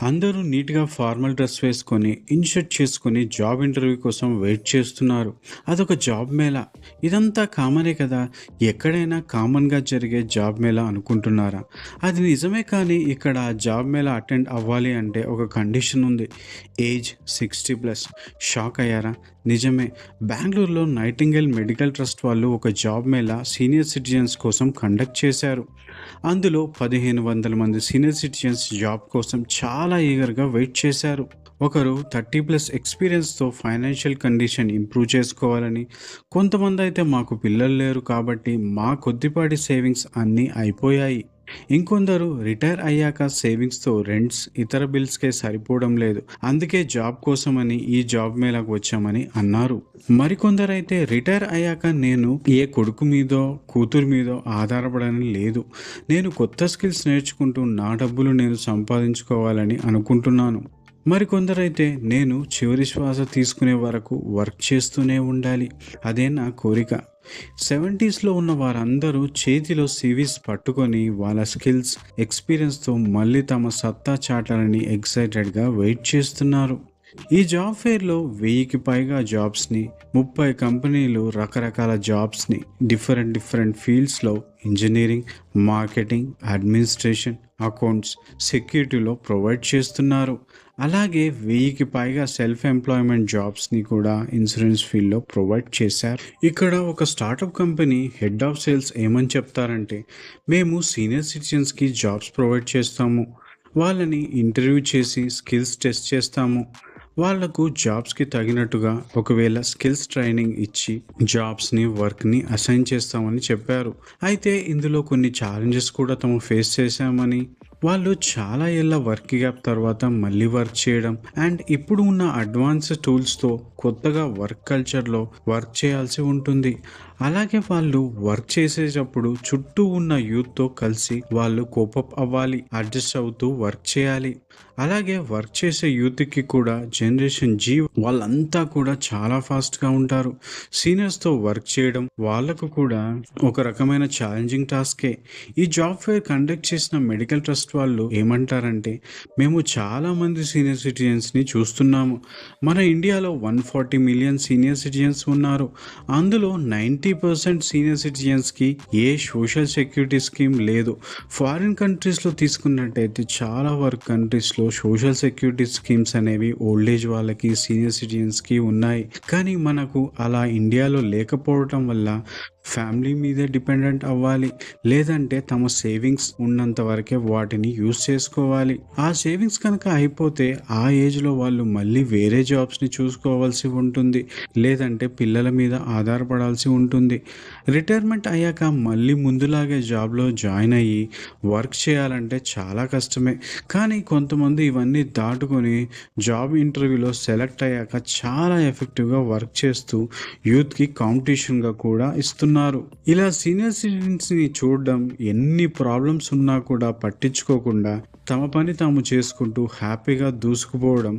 అందరూ నీట్‌గా formal dress వేసుకొని, ఇన్‌షర్ట్ చేసుకొని జాబ్ ఇంటర్వ్యూ కోసం వెయిట్ చేస్తున్నారు. అదొక జాబ్ మేళా. ఇదంతా కామనే కదా! ఎక్కడైనా కామన్‌గా జరిగే జాబ్ మేళా అనుకుంటున్నారా? అది నిజమే కానీ ఇక్కడ జాబ్ మేళా అటెండ్ అవ్వాలి అంటే ఒక కండిషన్ ఉంది. ఏజ్ 60+. షాక్ అయ్యారా? నిజమే. బెంగుళూరులో నైటింగేల్ మెడికల్ ట్రస్ట్ వాళ్ళు ఒక జాబ్ మేళా సీనియర్ సిటిజన్స్ కోసం కండక్ట్ చేశారు. అందులో 1500 మంది సీనియర్ సిటిజన్స్ జాబ్ కోసం చాలా ఈగర్‌గా వెయిట్ చేశారు. ఒకరు 30+ ఎక్స్‌పీరియన్స్‌తో ఫైనాన్షియల్ కండిషన్ ఇంప్రూవ్ చేసుకోవాలని, కొంతమందైతే మాకు పిల్లలు లేరు కాబట్టి మా కొద్దిపాటి సేవింగ్స్ అన్నీ అయిపోయాయి. ఇంకొందరు రిటైర్ అయ్యాక సేవింగ్స్‌తో రెంట్స్, ఇతర బిల్స్‌కే సరిపోవడం లేదు. అందుకే జాబ్ కోసమని ఈ జాబ్ మేళాకు వచ్చామని అన్నారు. మరికొందరైతే రిటైర్ అయ్యాక నేను ఏ కొడుకు మీదో, కూతురు మీదో ఆధారపడని లేదు. నేను కొత్త స్కిల్స్ నేర్చుకుంటూ నా డబ్బులు నేను సంపాదించుకోవాలని అనుకుంటున్నాను. మరికొందరైతే నేను చివరి శ్వాస తీసుకునే వరకు వర్క్ చేస్తూనే ఉండాలి. అదే నా కోరిక. 70స్‌లో ఉన్న వారందరూ చేతిలో సీవీస్ పట్టుకొని వాళ్ళ స్కిల్స్, ఎక్స్‌పీరియన్స్‌తో మళ్ళీ తమ సత్తా చాటాలని ఎక్సైటెడ్‌గా వెయిట్ చేస్తున్నారు. ఈ జాబ్ ఫెయిర్‌లో 1000కి పైగా జాబ్స్‌ని, 30 కంపెనీలు రకరకాల జాబ్స్‌ని డిఫరెంట్ ఫీల్డ్స్‌లో ఇంజినీరింగ్, మార్కెటింగ్, అడ్మినిస్ట్రేషన్, అకౌంట్స్, సెక్యూరిటీలో ప్రొవైడ్ చేస్తున్నారు. అలాగే 1000కి పైగా సెల్ఫ్ ఎంప్లాయ్‌మెంట్ జాబ్స్‌ని కూడా ఇన్సూరెన్స్ ఫీల్డ్‌లో ప్రొవైడ్ చేశారు. ఇక్కడ ఒక startup company head of sales ఏమని చెప్తారంటే, మేము సీనియర్ సిటిజన్స్‌కి జాబ్స్ ప్రొవైడ్ చేస్తాము. వాళ్ళని ఇంటర్వ్యూ చేసి స్కిల్స్ టెస్ట్ చేస్తాము. వాళ్లకు జాబ్స్‌కి తగినట్టుగా ఒకవేళ స్కిల్స్ ట్రైనింగ్ ఇచ్చి జాబ్స్‌ని, వర్క్‌ని అసైన్ చేస్తామని చెప్పారు. అయితే ఇందులో కొన్ని ఛాలెంజెస్ కూడా తాము ఫేస్ చేశామని, వాళ్ళు చాలా ఏళ్ల వర్క్ గ్యాప్ తర్వాత మళ్ళీ వర్క్ చేయడం అండ్ ఇప్పుడు ఉన్న అడ్వాన్స్డ్ టూల్స్‌తో కొత్తగా వర్క్ కల్చర్‌లో వర్క్ చేయాల్సి ఉంటుంది. అలాగే వాళ్ళు వర్క్ చేసేటప్పుడు చుట్టూ ఉన్న యూత్‌తో కలిసి వాళ్ళు కోపప్ అవ్వాలి, అడ్జస్ట్ అవుతూ వర్క్ చేయాలి. అలాగే వర్క్ చేసే యూత్‌కి కూడా జనరేషన్ జీ వాళ్ళంతా కూడా చాలా ఫాస్ట్‌గా ఉంటారు. సీనియర్స్‌తో వర్క్ చేయడం వాళ్ళకు కూడా ఒక రకమైన ఛాలెంజింగ్ టాస్కే. ఈ జాబ్ ఫెయిర్ కండక్ట్ చేసిన మెడికల్ ట్రస్ట్ వాళ్ళు ఏమంటారంటే, మేము చాలామంది సీనియర్ సిటిజన్స్‌ని చూస్తున్నాము. మన ఇండియాలో 140 మిలియన్ సీనియర్ సిటిజన్స్ ఉన్నారు. అందులో 90% సీనియర్ సిటిజన్స్‌కి ఏ సోషల్ సెక్యూరిటీ స్కీమ్ లేదు. ఫారిన్ కంట్రీస్‌లో తీసుకున్నట్టయితే చాలా వరకు కంట్రీస్‌లో సోషల్ సెక్యూరిటీ స్కీమ్స్ అనేవి ఓల్డ్ ఏజ్ వాళ్ళకి, సీనియర్ సిటిజన్స్‌కి ఉన్నాయి. కానీ మనకు అలా ఇండియాలో లేకపోవటం వల్ల ఫ్యామిలీ మీదే డిపెండెంట్ అవ్వాలి. లేదంటే తమ సేవింగ్స్ ఉన్నంత వరకే వాటిని యూజ్ చేసుకోవాలి. ఆ సేవింగ్స్ కనుక అయిపోతే ఆ ఏజ్‌లో వాళ్ళు మళ్ళీ వేరే జాబ్స్‌ని చూసుకోవాల్సి ఉంటుంది. లేదంటే పిల్లల మీద ఆధారపడాల్సి ఉంటుంది. రిటైర్మెంట్ అయ్యాక మళ్ళీ ముందులాగే జాబ్‌లో జాయిన్ అయ్యి వర్క్ చేయాలంటే చాలా కష్టమే. కానీ కొంతమంది ఇవన్నీ దాటుకొని జాబ్ ఇంటర్వ్యూలో సెలెక్ట్ అయ్యాక చాలా ఎఫెక్టివ్‌గా వర్క్ చేస్తూ యూత్‌కి కాంపిటీషన్‌గా కూడా ఇస్తున్నారు. ఇలా సీనియర్ సిటిజన్స్‌ని చూడడం, ఎన్ని ప్రాబ్లమ్స్ ఉన్నా కూడా పట్టించుకోకుండా తమ పని తాము చేసుకుంటూ హ్యాపీగా దూసుకుపోవడం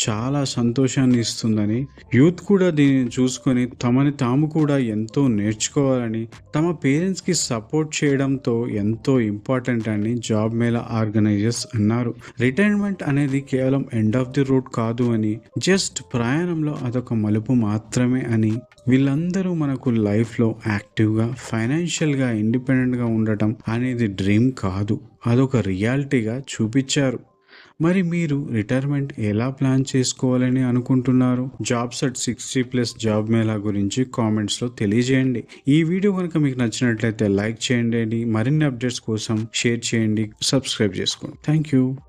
చాలా సంతోషాన్ని ఇస్తుందని, యూత్ కూడా దీనిని చూసుకొని తమని తాము కూడా ఎంతో నేర్చుకోవాలని, తమ పేరెంట్స్‌కి సపోర్ట్ చేయడంతో ఎంతో ఇంపార్టెంట్ అని జాబ్ మేళా ఆర్గనైజర్స్ అన్నారు. రిటైర్మెంట్ అనేది కేవలం ఎండ్ ఆఫ్ ది రోడ్ కాదు అని, జస్ట్ ప్రయాణంలో అదొక మలుపు మాత్రమే అని, వీళ్ళందరూ మనకు లైఫ్‌లో యాక్టివ్‌గా, ఫైనాన్షియల్‌గా ఇండిపెండెంట్‌గా ఉండటం అనేది డ్రీమ్ కాదు, అదొక రియాలిటీగా చూపించారు. మరి మీరు రిటైర్మెంట్ ఎలా ప్లాన్ చేసుకోవాలని అనుకుంటున్నారు? జాబ్స్ అట్ 60+ జాబ్ మేళా గురించి కామెంట్స్‌లో తెలియజేయండి. ఈ వీడియో కనుక మీకు నచ్చినట్లయితే లైక్ చేయండి. మరిన్ని అప్డేట్స్ కోసం షేర్ చేయండి, సబ్స్క్రైబ్ చేసుకోండి. Thank you.